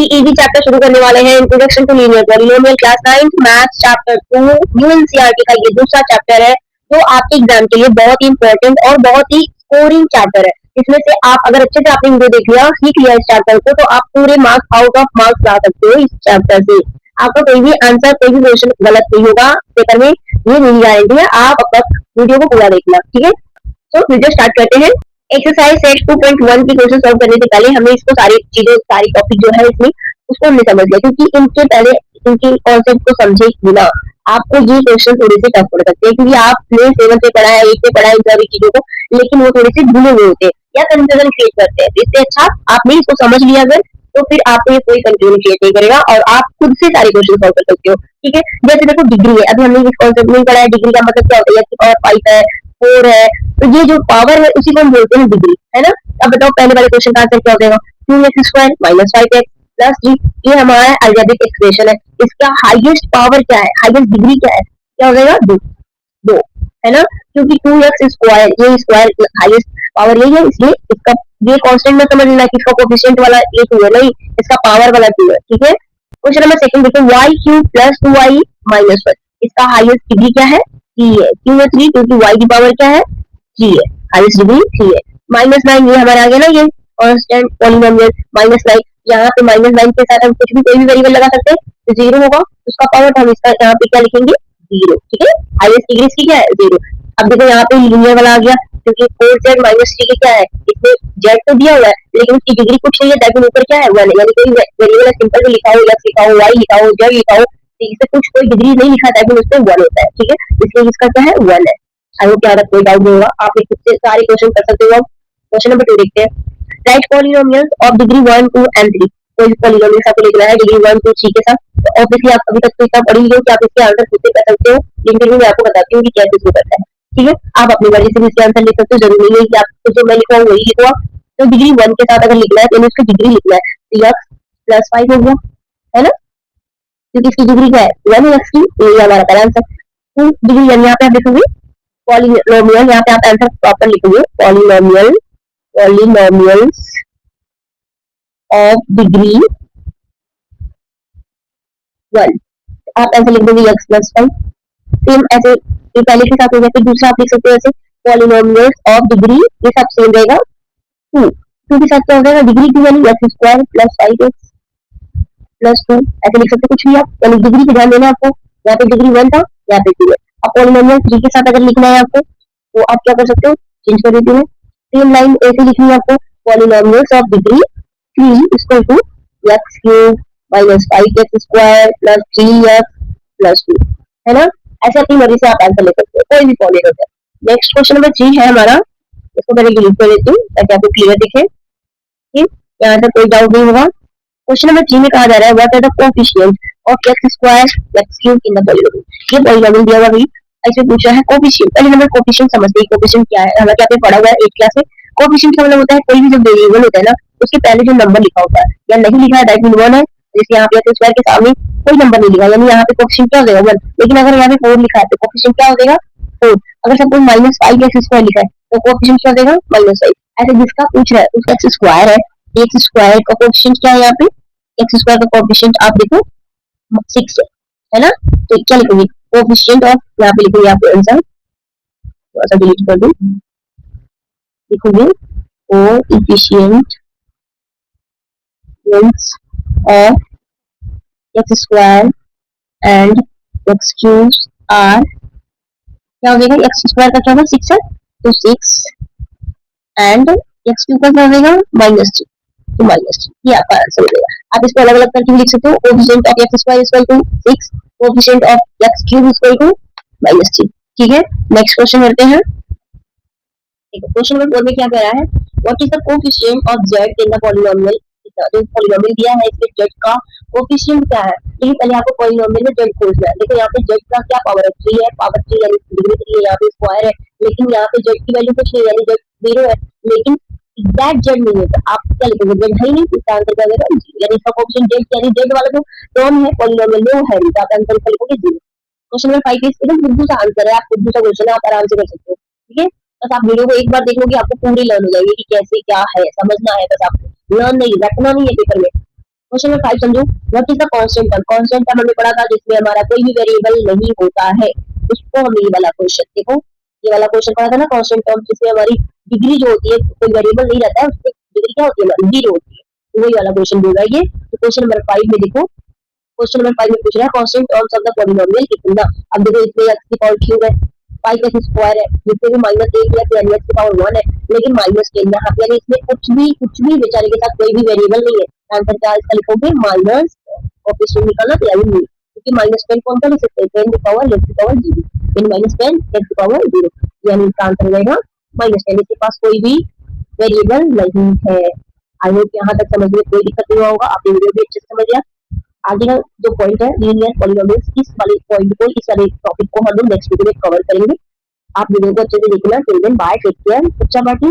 ही easy chapter शुरू करने वाले हैं, introduction to linear polynomial, class 9 maths chapter 2 new NCERT का ये दूसरा चैप्टर है जो आपके एग्जाम के लिए बहुत ही इंपॉर्टेंट और बहुत ही स्कोरिंग चैप्टर है। इसमें से आप अगर अच्छे से आपने वीडियो देख लिया, सीख लिया इस चैप्टर को, तो आप पूरे मार्क्स आउट ऑफ मार्क्स ला सकते हो इस चैप्टर से। आपका कोई भी आंसर, कोई भी क्वेश्चन गलत नहीं होगा पेपर में, ये मेरी गारंटी है। आप अब तक वीडियो को पूरा देखना, ठीक है। तो वीडियो स्टार्ट करते हैं। एक्सरसाइज सेट 2.1 की क्वेश्चन सॉल्व करने से पहले हमने इसको सारी चीजें, सारी टॉपिक जो है इसमें उसको हमने समझ लिया, क्योंकि इनके पहले इनके कॉन्सेप्ट को समझे बिना आपको ये क्वेश्चन थोड़े से टफ पड़ सकते हैं, क्योंकि आपने 7 से पढ़ा है, 8 से पढ़ा है इन सारी चीजों को, लेकिन वो थोड़े से भूले हुए होते हैं या कंफ्यूजन क्रिएट करते हैं। इससे अच्छा आपने इसको समझ लिया अगर, तो फिर आपको ये कोई कंफ्यूजन क्रिएट नहीं करेगा और आप खुद से सारे क्वेश्चन सॉल्व कर सकते हो, ठीक है। जैसे देखो डिग्री है, अभी हमने इस कॉन्सेप्ट नहीं पढ़ा है, डिग्री का मतलब क्या होता है, x की पावर 5 है, 4 है, तो ये जो पावर है उसी को हम बोलते हैं डिग्री, है ना। अब बताओ पहले वाले क्वेश्चन का आंसर क्या हो जाएगा, 2x² - 5x + 3। ये हमारा अलजेब्रिक एक्सप्रेशन है। इसका हाईएस्ट पावर क्या है, हाईएस्ट डिग्री क्या हो जाएगा, 2, है ना, क्योंकि 2x², ये स्क्वायर हाईएस्ट पावर यही है, इसलिए इसका ये कांस्टेंट में समझ लेना कि इसका कोएफिशिएंट वाला ये 2 है, नहीं इसका पावर वाला 2 है, ठीक है। क्वेश्चन नंबर सेकंड देखो, y³ + 2y - 1। इसका हाईएस्ट डिग्री क्या है, 3 है। क्यों है 3, क्योंकि y की पावर क्या है, 3 है, हाईएस्ट डिग्री 3 है। -9 ये हमारा आ गया ना, ये कांस्टेंट पॉलिनोमियल -9, यहाँ पे -9 के साथ हम कुछ भी कोई भी वेरिएबल लगा सकते हैं, तो 0 होगा उसका पावर, तो हम इसका यहाँ पे क्या लिखेंगे, 0, ठीक है। हाईएस्ट डिग्री इसकी क्या है, 0। अब देखो यहाँ पे लीनियर वाला आ गया, क्योंकि 4z - 3 क्या है, इसमें z तो दिया हुआ है लेकिन उसकी डिग्री कुछ नहीं है, दैट ऊपर क्या है 1 है, यानी कोई वेरिएबल सिंपल भी लिखा हो, x लिखा हो, y लिखा हो, z लिखा हो, इससे कुछ कोई डिग्री नहीं लिखा, दैट उसमें 1 होता है, ठीक है। इसलिए इसका क्या है, 1 है। आई होप यहाँ तक कोई डाउट नहीं होगा, आप खुद से सारे क्वेश्चन कर सकते हो। क्वेश्चन नंबर 2 देखते हैं, right polynomials of degree 1, 2 and 3। कोई भी पॉलिनोमियल आपको लिखना है डिग्री 1, 2, 3 के साथ, तो ऑब्वियसली आप अभी तक तो इतना पढ़ी ही हो कि आप इसके आंसर खुद से कर सकते हो, लेकिन फिर भी मैं आपको बताती हूँ कि कैसे इसको करता है, ठीक है। आप अपनी मर्जी से भी इसके आंसर लिख सकते हो, जरूरी नहीं है कि आप जो मैं लिखा वही लिखवा। तो डिग्री 1 के साथ अगर लिखना है तो इसकी डिग्री लिखना है, तो x + 5 हो गया, है ना, क्योंकि इसकी डिग्री क्या है 1 x की, तो ये हमारा पहला आंसर। तो डिग्री यहाँ पे आप लिखोगे पॉलिनोमियल, यहाँ पे आप आंसर प्रॉपर लिखोगे, पॉलिनोमियल्स ऑफ डिग्री 1, आप ऐसे लिख दोगे x + 5। सेम ऐसे ये पहले के साथ हो गया, फिर दूसरा आप लिख सकते हो ऐसे पॉलिनोमियल्स ऑफ डिग्री, ये सब सेम रहेगा 2 के साथ क्या हो जाएगा, डिग्री 2 यानी x² + 5x + 2, ऐसे लिख सकते कुछ भी आप, यानी डिग्री पे ध्यान देना आपको। यहाँ पे डिग्री 1 था, यहाँ पे 2 है। अब पॉलिनोमियल 3 के साथ अगर लिखना है आपको, तो आप क्या कर सकते हो, चेंज कर देते हैं, सेम लाइन ऐसे लिखनी है आपको, polynomials of degree 3 = x³ - 5x² + 3x + 2, है ना। ऐसे अपनी मर्जी से आप आंसर ले सकते हो, कोई भी पॉलिनोमियल। नेक्स्ट क्वेश्चन नंबर 3 है हमारा, इसको पहले डिलीट कर देती हूँ ताकि आपको क्लियर दिखे, ठीक, यहाँ तक कोई डाउट नहीं होगा। क्वेश्चन नंबर 3 में कहा जा रहा है, what are the coefficient of x² x³ in the polynomial. ये पॉलिनोमियल दिया हुआ है, ऐसे पूछा है कोएफिशिएंट। पहले नंबर कोएफिशिएंट समझते हैं, कोएफिशिएंट क्या है, हमें क्या पे पढ़ा हुआ है 8 क्लास में। कोएफिशिएंट का मतलब होता है कोई भी जो वेरिएबल होता है ना, उसके पहले जो नंबर लिखा होता है या नहीं लिखा है, दैट मीन 1 है। जैसे यहाँ पे x² के सामने कोई नंबर नहीं लिखा, यानी यहाँ पे कोएफिशिएंट क्या हो जाएगा 1, लेकिन अगर यहाँ पे 4 लिखा है तो कोएफिशिएंट क्या हो जाएगा 4। अगर सपोज -5x² लिखा है तो कोएफिशिएंट क्या हो जाएगा -5। ऐसे जिसका पूछ रहा है उसका x² है, x² का कोएफिशिएंट क्या है, यहाँ पे x² का कोएफिशिएंट आप देखो 6 है ना। तो क्या लिखोगे, कोएफिशिएंट ऑफ, यहाँ पे लिखोगे आप आंसर, थोड़ा सा डिलीट कर दूं, लिखोगे coefficient of x² and x³ are, क्या हो जाएगा, x² का क्या होगा 6 है, तो 6 एंड x³ का क्या हो जाएगा -3, तो -3, ये आपका आंसर हो जाएगा। आप इसको अलग अलग करके भी लिख सकते हो, coefficient of x² = 6, coefficient of x³ = -3, ठीक है। नेक्स्ट क्वेश्चन करते हैं, क्वेश्चन नंबर 4 में क्या कह रहा है, what is the coefficient of z in the polynomial. जो पॉलिनोमियल दिया है इसके z का कोएफिशिएंट क्या है, लेकिन पहले आपको पॉलिनोमियल में z खोजना है। देखो यहाँ पे z का क्या पावर है, 3 है, पावर 3 यानी डिग्री 3 है, यहाँ पे स्क्वायर है, लेकिन यहाँ पे z की वैल्यू कुछ नहीं, यानी z 0 है, लेकिन एग्जैक्ट z नहीं है, तो आप क्या लिखोगे, z है ही नहीं, इसका आंसर क्या होगा, यानी इसका कोएफिशिएंट z, यानी z वाला जो टर्म है पॉलिनोमियल में वो है, तो आप आंसर लिखोगे 0। क्वेश्चन नंबर 5 इसका बुद्धू सा आंसर है, आप बुद्धू सा क्वेश्चन है, आप आराम से कर सकते हो, ठीक है। बस आप वीडियो को एक बार देख लोगे, आपको पूरी लर्न हो जाएगी कि कैसे क्या है, समझना है, बस आपको लर्न नहीं, रटना नहीं है पेपर में। क्वेश्चन नंबर 5 समझो। What is the constant term? Constant term हमने पढ़ा था जिसमें हमारा कोई भी वेरिएबल नहीं होता है, उसको हम ये वाला क्वेश्चन देखो, ये वाला क्वेश्चन पढ़ा था ना कांस्टेंट टर्म, जिसमें हमारी डिग्री जो होती है, कोई वेरिएबल नहीं रहता है, उसकी डिग्री क्या होती है, हमारी जीरो होती है। तो वही वाला क्वेश्चन बोल रहा है ये। तो क्वेश्चन नंबर 5 में देखो, क्वेश्चन नंबर 5 में पूछ रहा है constant terms of the polynomial कितना। अब देखो इसमें x की पावर क्यूब है, 5x स्क्वायर है, जिसमें भी माइनस 1 या यानी x की पावर 1 है, लेकिन माइनस 10 यहाँ पे, यानी इसमें कुछ भी बेचारे के साथ कोई भी वेरिएबल नहीं है। आंसर क्या इसका लिखोगे माइनस, और फिर निकालना तो यानी नहीं, क्योंकि माइनस 10 कौन सा लिख सकते हैं, 10 की पावर लेफ्ट की पावर 0, यानी माइनस 10 10 की पावर 0, यानी इसका आंसर हो जाएगा माइनस 10। इसके पास कोई भी वेरिएबल नहीं है। आई होप यहाँ तक समझ में कोई दिक्कत नहीं होगा, आपने वीडियो भी अच्छे से समझ लिया। आगे का जो पॉइंट है लीनियर पॉलिनोमियल्स, इस वाले पॉइंट को, इस वाले टॉपिक को हम लोग नेक्स्ट वीडियो में कवर करेंगे। आप वीडियो को अच्छे से देखना। Till then bye, take care, अच्छा बाकी।